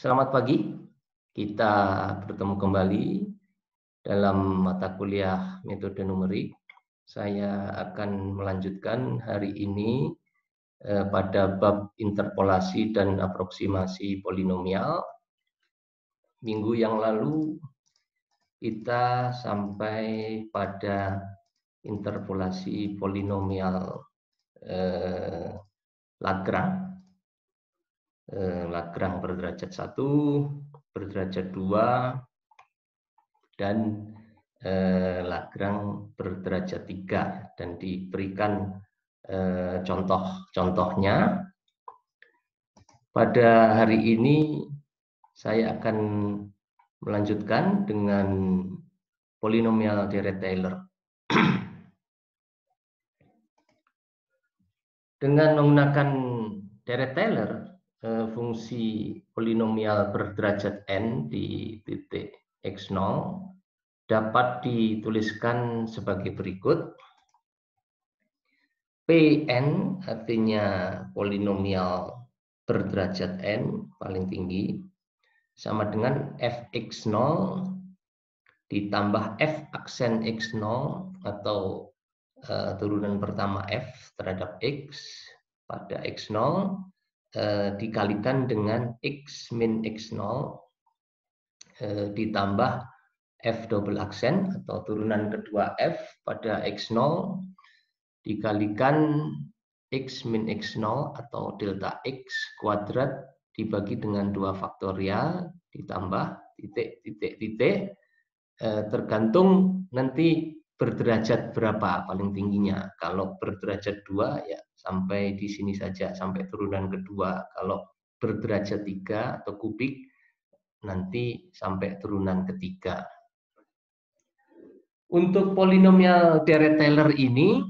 Selamat pagi, kita bertemu kembali dalam mata kuliah metode numerik. Saya akan melanjutkan hari ini pada bab interpolasi dan aproksimasi polinomial. Minggu yang lalu kita sampai pada interpolasi polinomial Lagrange berderajat 1, berderajat 2, dan Lagrange berderajat 3, dan diberikan contoh-contohnya. Pada hari ini saya akan melanjutkan dengan polinomial Dirac-Taylor. Dengan menggunakan Dirac-Taylor, fungsi polinomial berderajat n di titik x0 dapat dituliskan sebagai berikut. Pn artinya polinomial berderajat n paling tinggi sama dengan fx0 ditambah f aksen x0 atau turunan pertama f terhadap x pada x0 dikalikan dengan x min x0 ditambah f double aksen atau turunan kedua f pada x0 dikalikan x min x0 atau delta x kuadrat dibagi dengan 2 faktorial ditambah titik tergantung nanti berderajat berapa paling tingginya. Kalau berderajat 2 ya sampai di sini saja, sampai turunan kedua. Kalau berderajat 3 atau kubik nanti sampai turunan ketiga. Untuk polinomial Dirac-Taylor ini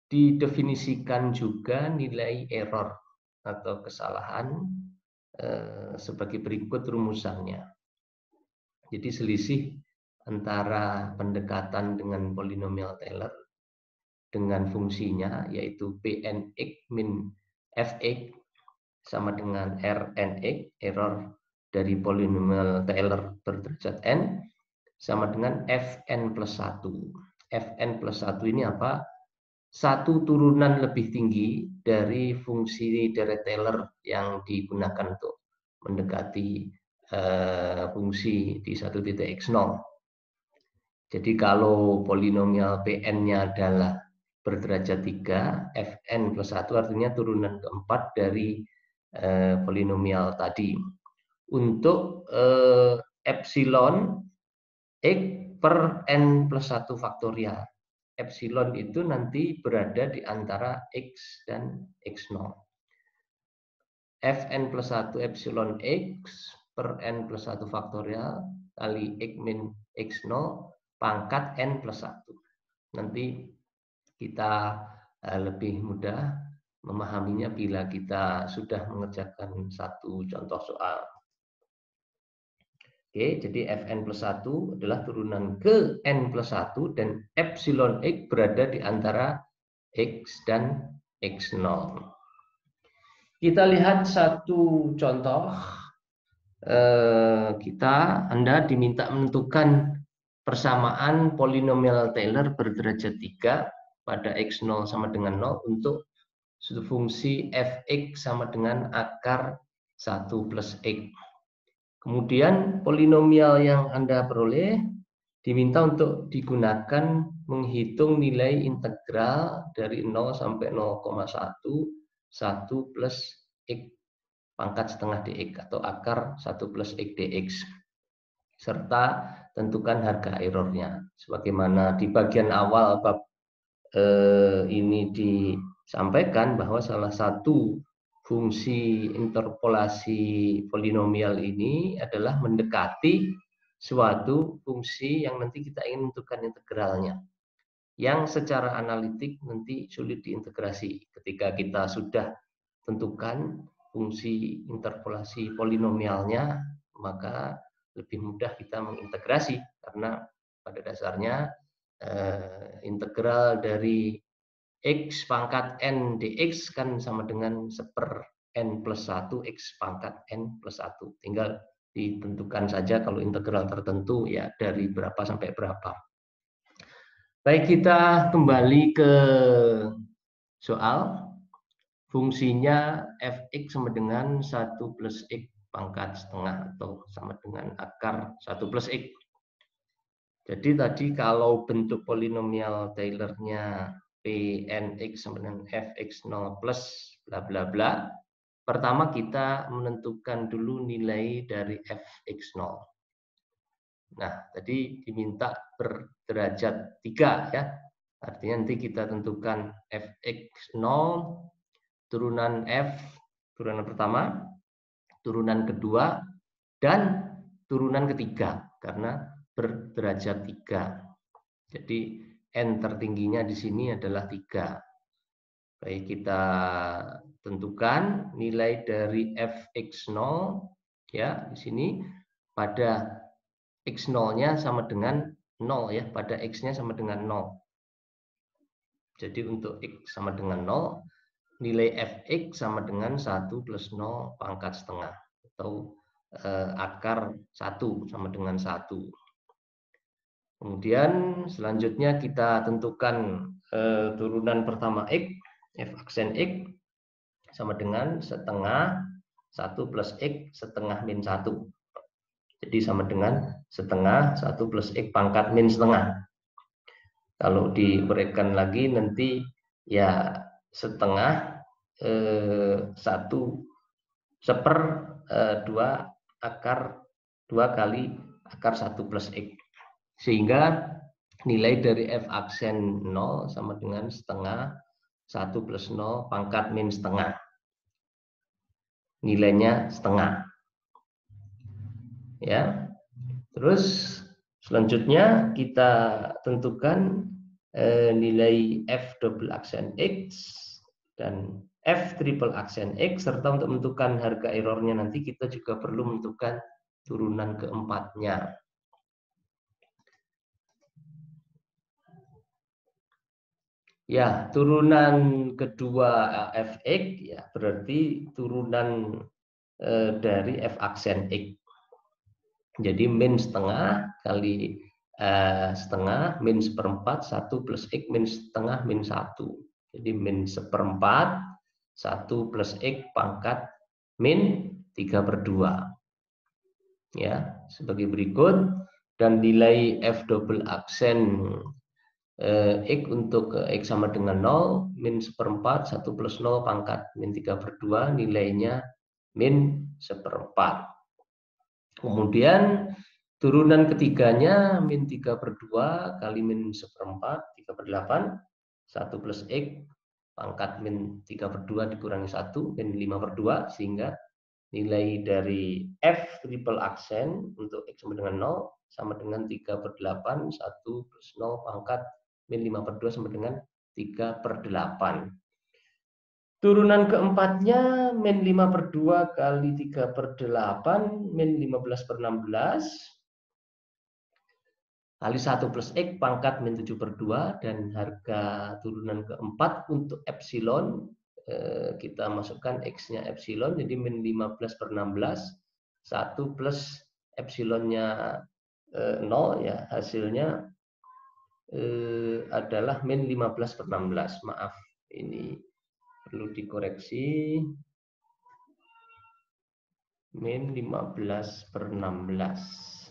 didefinisikan juga nilai error atau kesalahan sebagai berikut rumusannya. Jadi selisih antara pendekatan dengan polinomial Taylor dengan fungsinya yaitu Pnx min Fx sama dengan Rnx, error dari polinomial Taylor berderajat n, sama dengan Fn plus 1. Fn plus 1 ini apa? Satu turunan lebih tinggi dari fungsi Dirac-Taylor yang digunakan untuk mendekati fungsi di satu titik x0. Jadi kalau polinomial Pn-nya adalah berderajat 3, Fn plus 1 artinya turunan keempat dari polinomial tadi. Untuk epsilon x per n plus 1 faktorial. Epsilon itu nanti berada di antara x dan x0. Fn plus 1 epsilon x per n plus 1 faktorial kali x min x0 pangkat n plus 1. Nanti kita lebih mudah memahaminya bila kita sudah mengerjakan satu contoh soal. Oke, jadi Fn plus 1 adalah turunan ke n plus 1 dan epsilon x berada di antara x dan x0. Kita lihat satu contoh. Anda diminta menentukan persamaan polinomial Taylor berderajat 3 pada x0 sama dengan 0 untuk fungsi fx sama dengan akar 1 plus x. Kemudian polinomial yang Anda peroleh diminta untuk digunakan menghitung nilai integral dari 0 sampai 0,1 1 plus x pangkat setengah dx atau akar 1 plus x dx. Serta tentukan harga errornya. Sebagaimana di bagian awal bab ini disampaikan bahwa salah satu fungsi interpolasi polinomial ini adalah mendekati suatu fungsi yang nanti kita ingin menentukan integralnya. Yang secara analitik nanti sulit diintegrasi. Ketika kita sudah tentukan fungsi interpolasi polinomialnya, maka lebih mudah kita mengintegrasi karena pada dasarnya integral dari x pangkat n dx kan sama dengan 1/n N plus 1 X pangkat N plus 1. Tinggal ditentukan saja kalau integral tertentu ya dari berapa sampai berapa. Baik, kita kembali ke soal. Fungsinya fx sama dengan 1 plus x pangkat setengah atau sama dengan akar 1 plus x. Jadi tadi kalau bentuk polinomial Taylor-nya Pnx sama dengan fx0 plus bla bla bla, pertama kita menentukan dulu nilai dari fx0. Nah, tadi diminta berderajat 3 ya. Artinya nanti kita tentukan fx0 turunan f, turunan pertama, turunan kedua, dan turunan ketiga karena berderajat 3. Jadi n tertingginya di sini adalah 3. Baik, kita tentukan nilai dari fx0 ya di sini pada x0-nya sama dengan 0 ya, pada x-nya sama dengan 0. Jadi untuk x sama dengan 0, nilai fx sama dengan 1 plus 0 pangkat setengah atau akar 1 sama dengan 1. Kemudian selanjutnya kita tentukan turunan pertama x, f aksen x sama dengan setengah 1 plus x setengah min 1. Jadi sama dengan setengah 1 plus x pangkat min setengah. Kalau diberikan lagi nanti ya setengah 1/2 akar 2 kali akar 1 plus x. Sehingga nilai dari f aksen 0 sama dengan setengah 1 plus 0 pangkat min setengah. Nilainya setengah. Ya. Terus selanjutnya kita tentukan nilai f double aksen x dan f triple aksen x, serta untuk menentukan harga errornya nanti kita juga perlu menentukan turunan keempatnya. Ya, turunan kedua fx ya berarti turunan dari f aksen x. Jadi min setengah kali setengah min seperempat 1 plus x min setengah min 1. Jadi min seperempat 1 plus x pangkat min 3/2. Ya, sebagai berikut. Dan nilai f double aksen x untuk x sama dengan 0, min seperempat 1 plus 0 pangkat min 3/2, nilainya min seperempat. Kemudian turunan ketiganya min 3/2 kali min seperempat 3/8, 1 plus x pangkat min 3/2 dikurangi 1 min 5/2, sehingga nilai dari f triple aksen untuk x sama dengan 0 sama dengan 3/8, 1 plus 0 pangkat min 5/2 sama dengan 3/8. Turunan keempatnya min 5/2 kali 3/8 min 15/16 kali 1 plus x pangkat min 7/2, dan harga turunan keempat untuk epsilon kita masukkan x-nya epsilon, jadi min 15/16, 1 plus epsilonnya 0 ya, hasilnya adalah min 15/16. Maaf, ini perlu dikoreksi, min 15/16.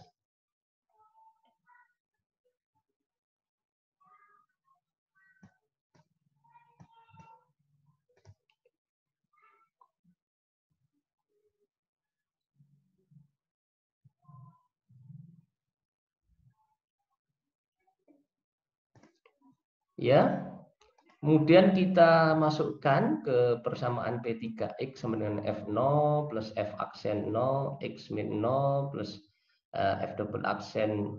Ya, kemudian kita masukkan ke persamaan P3X sama dengan F0 plus F aksen 0, X min 0 plus F double aksen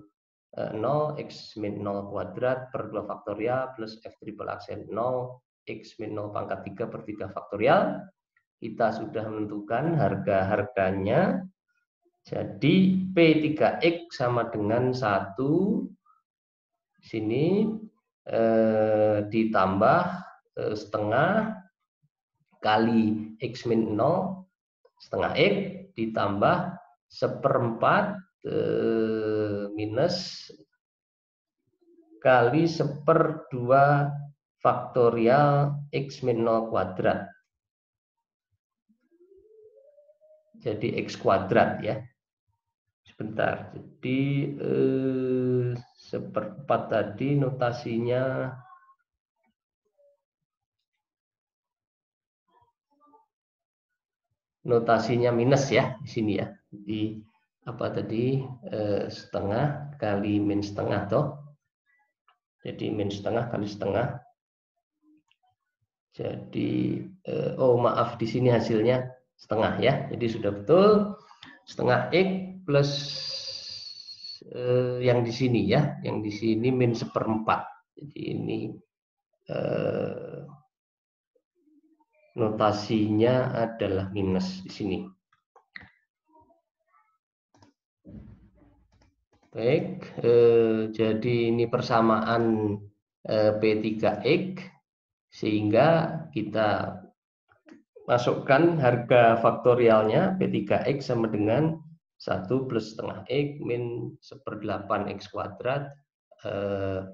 0, X min 0 kuadrat per 2 faktorial plus F triple aksen 0, X min 0 pangkat 3/3 faktorial. Kita sudah menentukan harga-harganya. Jadi P3X sama dengan 1, sini ditambah setengah kali X min 0 setengah X ditambah 1/4 minus kali 1/2 faktorial X min 0 kuadrat. Jadi X kuadrat ya. Sebentar, jadi 1/4 tadi notasinya minus ya di sini ya. Jadi apa tadi setengah kali min setengah toh. Jadi min setengah kali setengah. Jadi oh maaf, di sini hasilnya setengah ya. Jadi sudah betul setengah X plus yang di sini ya. Yang di sini min 1/4. Jadi ini notasinya adalah minus di sini. Baik, jadi ini persamaan P3X, sehingga kita masukkan harga faktorialnya P3X sama dengan 1 plus setengah X min 1/8 X kuadrat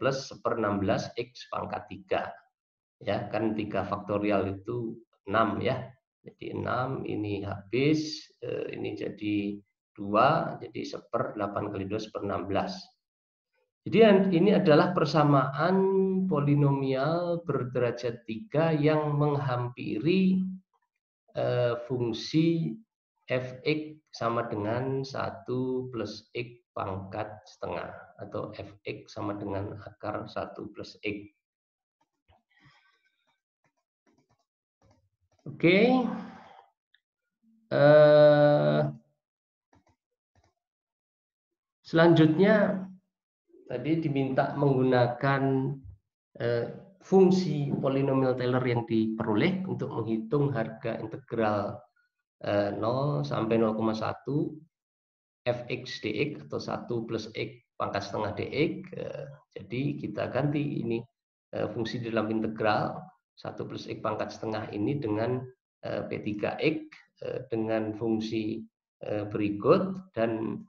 plus 1/16 X pangkat 3. Ya, kan 3 faktorial itu 6 ya. Jadi 6 ini habis, ini jadi 2, jadi 1/8 kali 2 1/16. Jadi ini adalah persamaan polinomial berderajat 3 yang menghampiri fungsi fx sama dengan 1 plus x pangkat setengah atau fx sama dengan akar 1 plus x. Oke. Selanjutnya tadi diminta menggunakan fungsi polinomial Taylor yang diperoleh untuk menghitung harga integral 0 sampai 0,1 fx dx atau 1 plus x pangkat setengah dx. Jadi kita ganti ini fungsi di dalam integral 1 plus x pangkat setengah ini dengan P3x dengan fungsi berikut, dan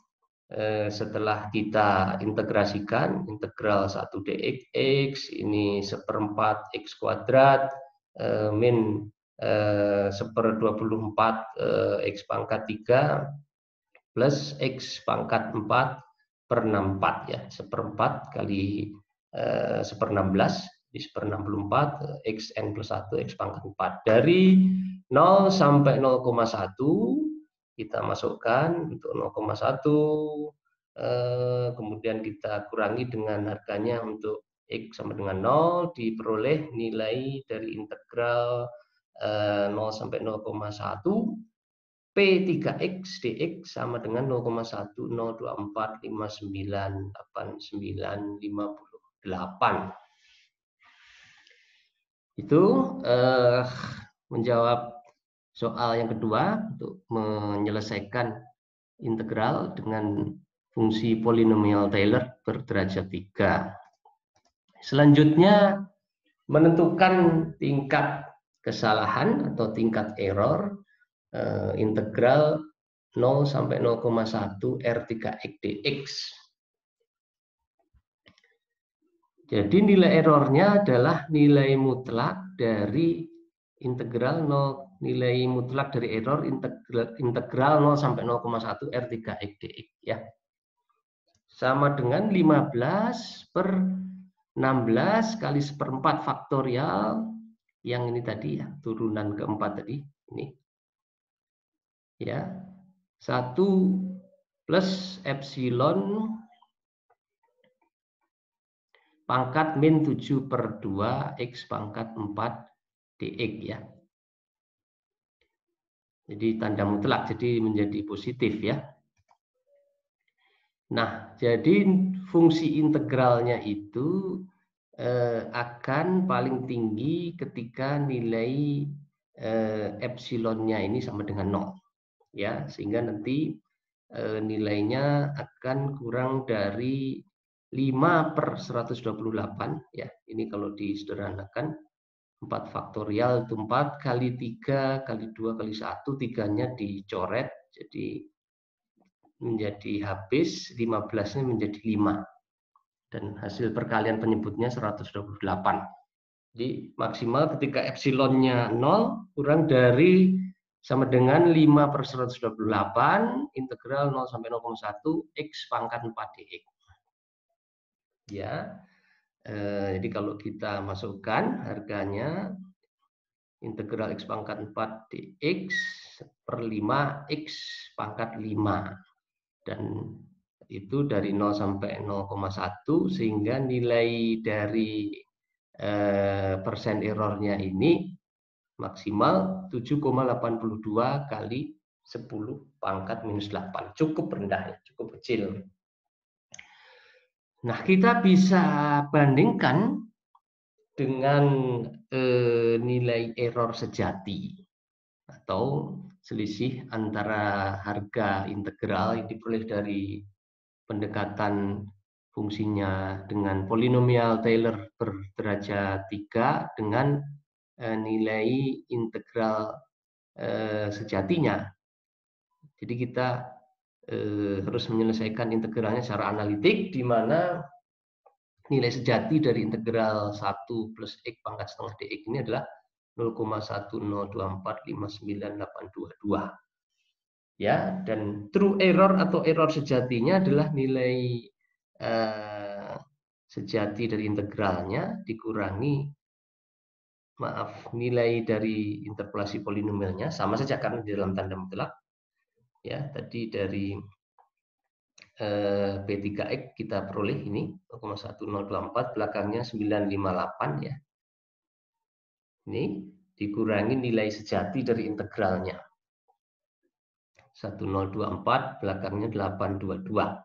setelah kita integrasikan integral 1 dx x ini 1/4 x kuadrat min 1/24 x pangkat 3 plus x pangkat 4/64 ya, 1/4 kali 1/16 di 1/64 xn plus 1 x pangkat 4. Dari 0 sampai 0,1 kita masukkan untuk 0,1, kemudian kita kurangi dengan harganya untuk x sama dengan 0, diperoleh nilai dari integral 0 sampai 0,1 P3x dx sama dengan 0,1024598958. Itu menjawab soal yang kedua untuk menyelesaikan integral dengan fungsi polinomial Taylor berderajat 3. Selanjutnya menentukan tingkat kesalahan atau tingkat error integral 0 sampai 0,1 R3x dx. Jadi nilai errornya adalah nilai mutlak dari integral 0, nilai mutlak dari error integral 0 sampai 0,1 R3x dx ya. Sama dengan 15/16 kali 1/4 faktorial yang ini tadi ya, turunan keempat tadi ini. Ya. 1 plus epsilon pangkat min 7/2 x pangkat 4 dx ya. Jadi tanda mutlak, jadi menjadi positif ya. Nah, jadi fungsi integralnya itu akan paling tinggi ketika nilai epsilonnya ini sama dengan 0 ya, sehingga nanti nilainya akan kurang dari 5/128 ya. Ini kalau disederhanakan 4 faktorial itu 4 kali 3 kali 2 kali 1, 3-nya dicoret, jadi menjadi habis, 15-nya menjadi 5. Dan hasil perkalian penyebutnya 128. Jadi maksimal ketika epsilonnya 0 kurang dari sama dengan 5/128 integral 0 sampai 0,1 x pangkat 4 dx. Ya, jadi kalau kita masukkan harganya integral x pangkat 4 dx per 5 x pangkat 5. Dan itu dari 0 sampai 0,1 sehingga nilai dari persen errornya ini maksimal 7,82 kali 10 pangkat minus 8. Cukup rendah ya, cukup kecil. Nah, kita bisa bandingkan dengan nilai error sejati atau selisih antara harga integral yang diperoleh dari pendekatan fungsinya dengan polinomial Taylor berderajat 3 dengan nilai integral sejatinya. Jadi kita harus menyelesaikan integralnya secara analitik, di mana nilai sejati dari integral 1 plus x pangkat setengah dx ini adalah 0,102459822. Ya, dan true error atau error sejatinya adalah nilai sejati dari integralnya dikurangi nilai dari interpolasi polinomialnya, sama saja karena di dalam tanda mutlak. Ya, tadi dari P3X kita peroleh ini 0,1024, belakangnya 958 ya. Ini dikurangi nilai sejati dari integralnya. 1024, belakangnya 822.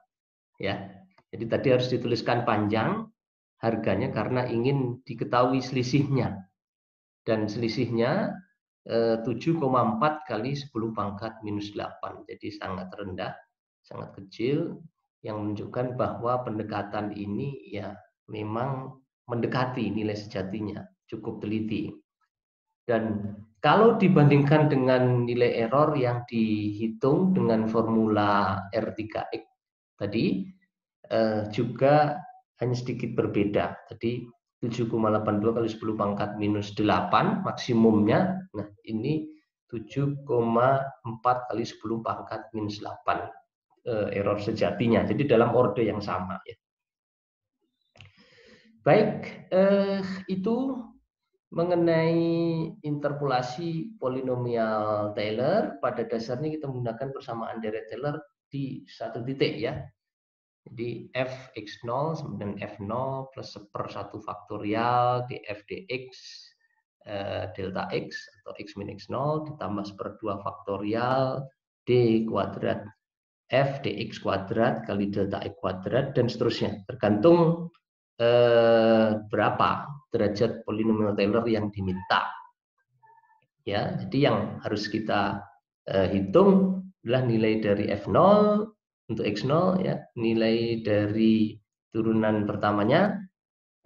Ya. Jadi tadi harus dituliskan panjang harganya karena ingin diketahui selisihnya. Dan selisihnya 7,4 kali 10 pangkat minus 8. Jadi sangat rendah, sangat kecil, yang menunjukkan bahwa pendekatan ini ya memang mendekati nilai sejatinya, cukup teliti. Dan kalau dibandingkan dengan nilai error yang dihitung dengan formula R3X tadi, juga hanya sedikit berbeda. Tadi 7,82 kali 10 pangkat minus 8 maksimumnya. Nah, ini 7,4 kali 10 pangkat minus 8 error sejatinya. Jadi dalam orde yang sama ya. Baik, itu mengenai interpolasi polinomial Taylor. Pada dasarnya kita menggunakan persamaan deret Taylor di satu titik ya. Jadi fx0 sama dengan f0 plus 1/1 faktorial df dx delta x atau x min x0 ditambah 1/2 faktorial d kuadrat f dx kuadrat kali delta x kuadrat dan seterusnya, tergantung berapa derajat polinomial Taylor yang diminta. Ya, jadi yang harus kita hitung adalah nilai dari f0 untuk x0 ya, nilai dari turunan pertamanya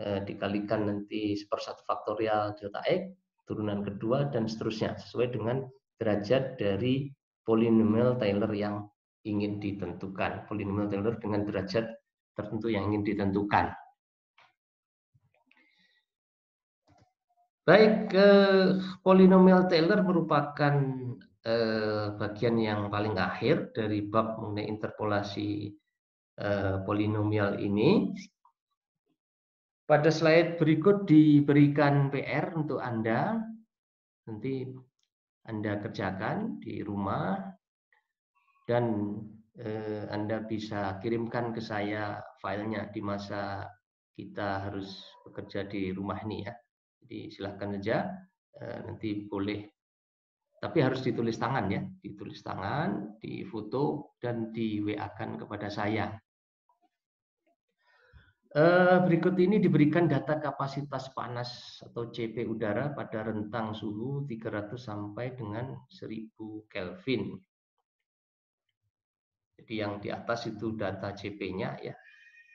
dikalikan nanti 1/1 faktorial delta x, turunan kedua dan seterusnya sesuai dengan derajat dari polinomial Taylor yang ingin ditentukan. Polinomial Taylor dengan derajat tertentu yang ingin ditentukan. Baik, polinomial Taylor merupakan bagian yang paling akhir dari bab mengenai interpolasi polinomial ini. Pada slide berikut diberikan PR untuk Anda. Nanti Anda kerjakan di rumah dan Anda bisa kirimkan ke saya filenya di masa kita harus bekerja di rumah ini ya. Jadi silahkan saja nanti boleh, tapi harus ditulis tangan ya, ditulis tangan, difoto dan di WA-kan kepada saya. Berikut ini diberikan data kapasitas panas atau CP udara pada rentang suhu 300 sampai dengan 1000 Kelvin. Jadi yang di atas itu data CP-nya ya.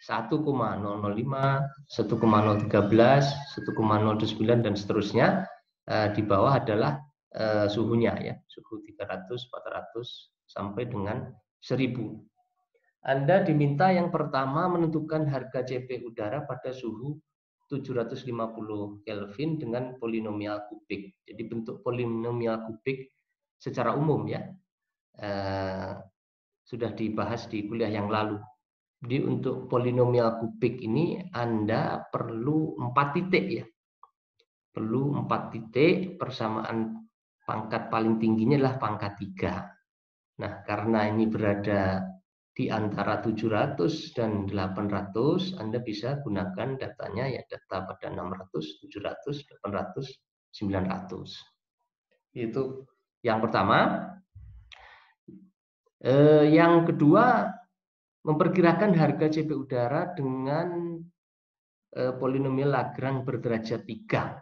1,005, 1,013, 1,029 dan seterusnya. Di bawah adalah suhunya ya, suhu 300, 400 sampai dengan 1000. Anda diminta yang pertama menentukan harga CP udara pada suhu 750 Kelvin dengan polinomial kubik. Jadi bentuk polinomial kubik secara umum ya, sudah dibahas di kuliah yang lalu. Jadi untuk polinomial kubik ini Anda perlu 4 titik ya. Perlu 4 titik, persamaan pangkat paling tingginya adalah pangkat 3. Nah, karena ini berada di antara 700 dan 800, Anda bisa gunakan datanya ya, data pada 600, 700, 800, 900. Itu yang pertama. Yang kedua, memperkirakan harga CP udara dengan polinomial Lagrange berderajat 3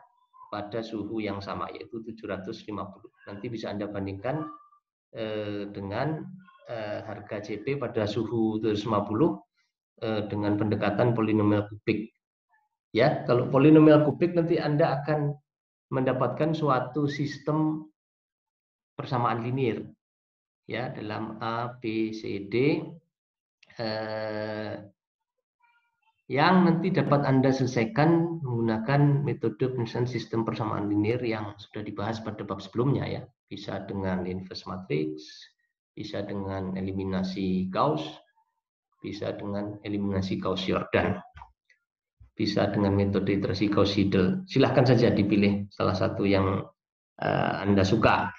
pada suhu yang sama, yaitu 750. Nanti bisa Anda bandingkan dengan harga CP pada suhu 750 dengan pendekatan polinomial kubik. Ya, kalau polinomial kubik nanti Anda akan mendapatkan suatu sistem persamaan linear ya dalam A, B, C, D yang nanti dapat Anda selesaikan menggunakan metode penyelesaian sistem persamaan linear yang sudah dibahas pada bab sebelumnya ya. Bisa dengan inverse matrix, bisa dengan eliminasi Gauss, bisa dengan eliminasi Gauss-Jordan, bisa dengan metode iterasi Gauss-Seidel. Silahkan saja dipilih salah satu yang Anda suka.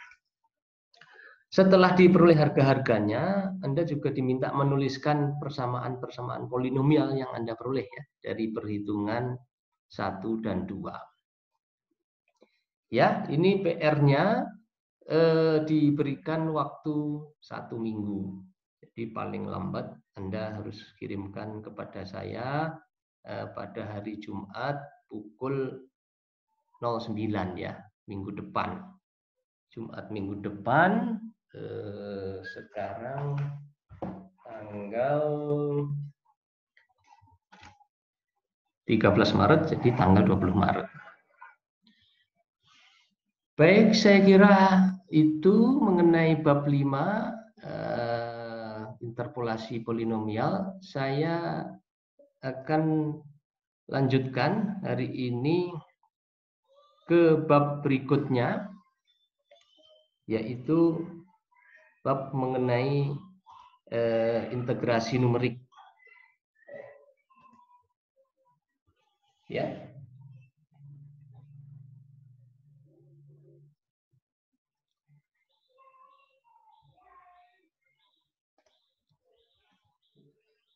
Setelah diperoleh harga-harganya, Anda juga diminta menuliskan persamaan-persamaan polinomial yang Anda peroleh ya, dari perhitungan 1 dan 2. Ya, ini PR-nya diberikan waktu 1 minggu. Jadi paling lambat Anda harus kirimkan kepada saya pada hari Jumat pukul 09 ya, minggu depan. Jumat minggu depan, sekarang tanggal 13 Maret, jadi tanggal 20 Maret. Baik, saya kira itu mengenai bab 5, interpolasi polinomial. Saya akan lanjutkan hari ini ke bab berikutnya, yaitu bab mengenai integrasi numerik. Ya.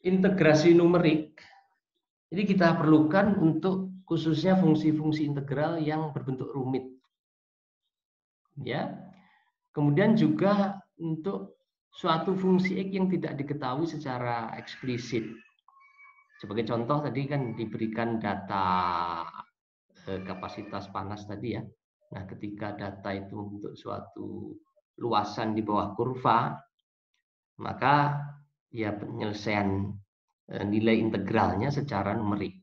Integrasi numerik ini kita perlukan untuk khususnya fungsi-fungsi integral yang berbentuk rumit. Ya. Kemudian juga untuk suatu fungsi X yang tidak diketahui secara eksplisit. Sebagai contoh tadi kan diberikan data kapasitas panas tadi ya. Nah, ketika data itu membentuk suatu luasan di bawah kurva, maka ya penyelesaian nilai integralnya secara numerik.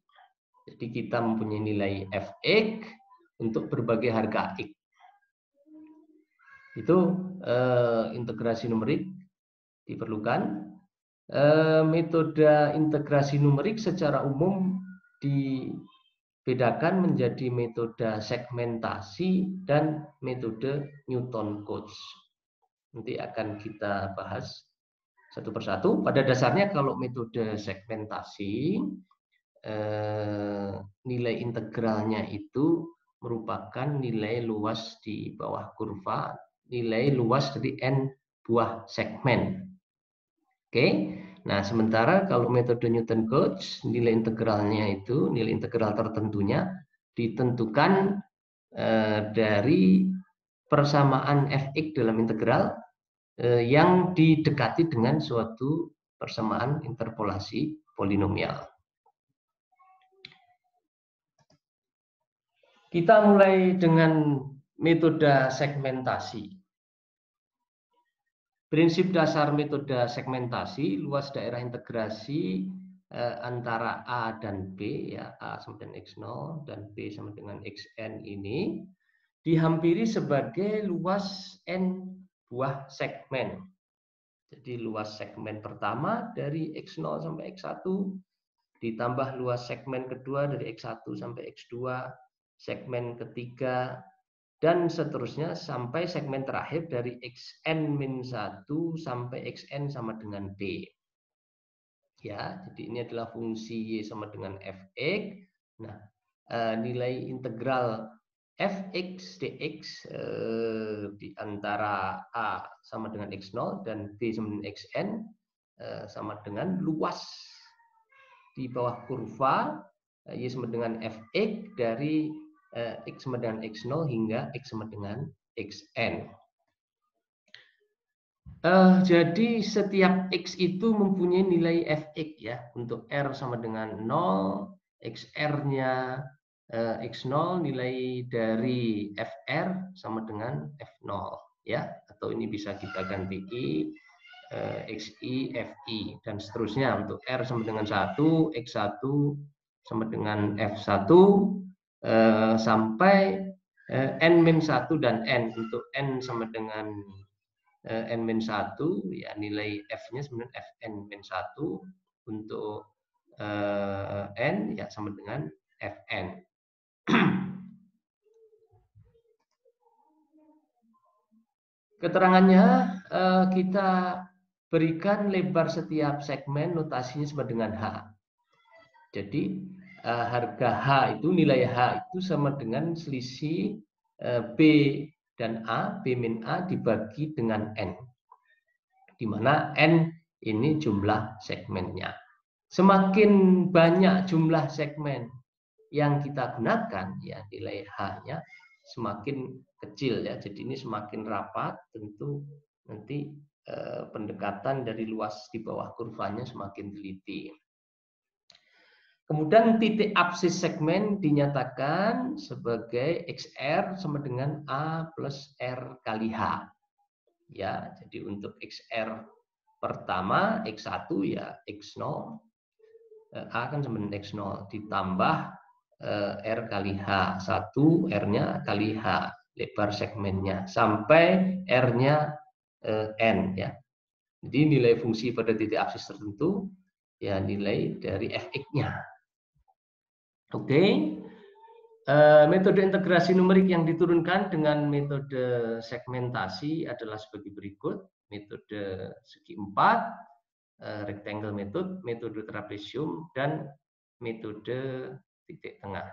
Jadi kita mempunyai nilai fx untuk berbagai harga x. Itu integrasi numerik diperlukan. Metode integrasi numerik secara umum dibedakan menjadi metode segmentasi dan metode Newton-Cotes. Nanti akan kita bahas satu persatu. Pada dasarnya kalau metode segmentasi, nilai integralnya itu merupakan nilai luas di bawah kurva, nilai luas dari n buah segmen. Oke, nah sementara kalau metode Newton-Cotes, nilai integralnya itu, nilai integral tertentunya ditentukan dari persamaan fx dalam integral yang didekati dengan suatu persamaan interpolasi polinomial. Kita mulai dengan metode segmentasi. Prinsip dasar metode segmentasi, luas daerah integrasi antara A dan B, ya, A sama dengan X0 dan B sama dengan Xn ini dihampiri sebagai luas N buah segmen. Jadi luas segmen pertama dari X0 sampai X1 ditambah luas segmen kedua dari X1 sampai X2, segmen ketiga, dan seterusnya sampai segmen terakhir dari Xn-1 sampai Xn sama dengan B. Ya, jadi ini adalah fungsi Y sama dengan Fx. Nah, nilai integral Fx dx di antara A sama dengan X0 dan B sama dengan Xn sama dengan luas di bawah kurva Y sama dengan Fx dari X sama dengan X0 hingga X sama dengan Xn. Jadi setiap X itu mempunyai nilai Fx ya. Untuk R sama dengan 0, XR-nya X0 nilai dari Fr sama dengan F0 ya. Atau ini bisa kita ganti I, XI, FI dan seterusnya. Untuk R sama dengan 1, X1 sama dengan F1 sampai N-1 dan N. Untuk N sama dengan N-1 ya, nilai F-nya sebenarnya Fn-1, untuk N ya sama dengan Fn. Keterangannya kita berikan lebar setiap segmen notasinya sama dengan H. Jadi harga H itu, nilai H itu sama dengan selisih B dan A, B min A dibagi dengan N, di mana N ini jumlah segmennya. Semakin banyak jumlah segmen yang kita gunakan, ya nilai H-nya semakin kecil ya. Jadi ini semakin rapat, tentu nanti pendekatan dari luas di bawah kurvanya semakin teliti. Kemudian titik absis segmen dinyatakan sebagai XR sama dengan A plus R kali H. Ya, jadi untuk XR pertama X1 ya X0, A kan sama dengan X0 ditambah R kali H, 1 R-nya kali H, lebar segmennya, sampai R-nya N ya. Jadi nilai fungsi pada titik absis tertentu ya nilai dari Fx-nya. Oke. Metode integrasi numerik yang diturunkan dengan metode segmentasi adalah sebagai berikut. Metode segi 4, rectangle method, metode trapesium, dan metode titik tengah.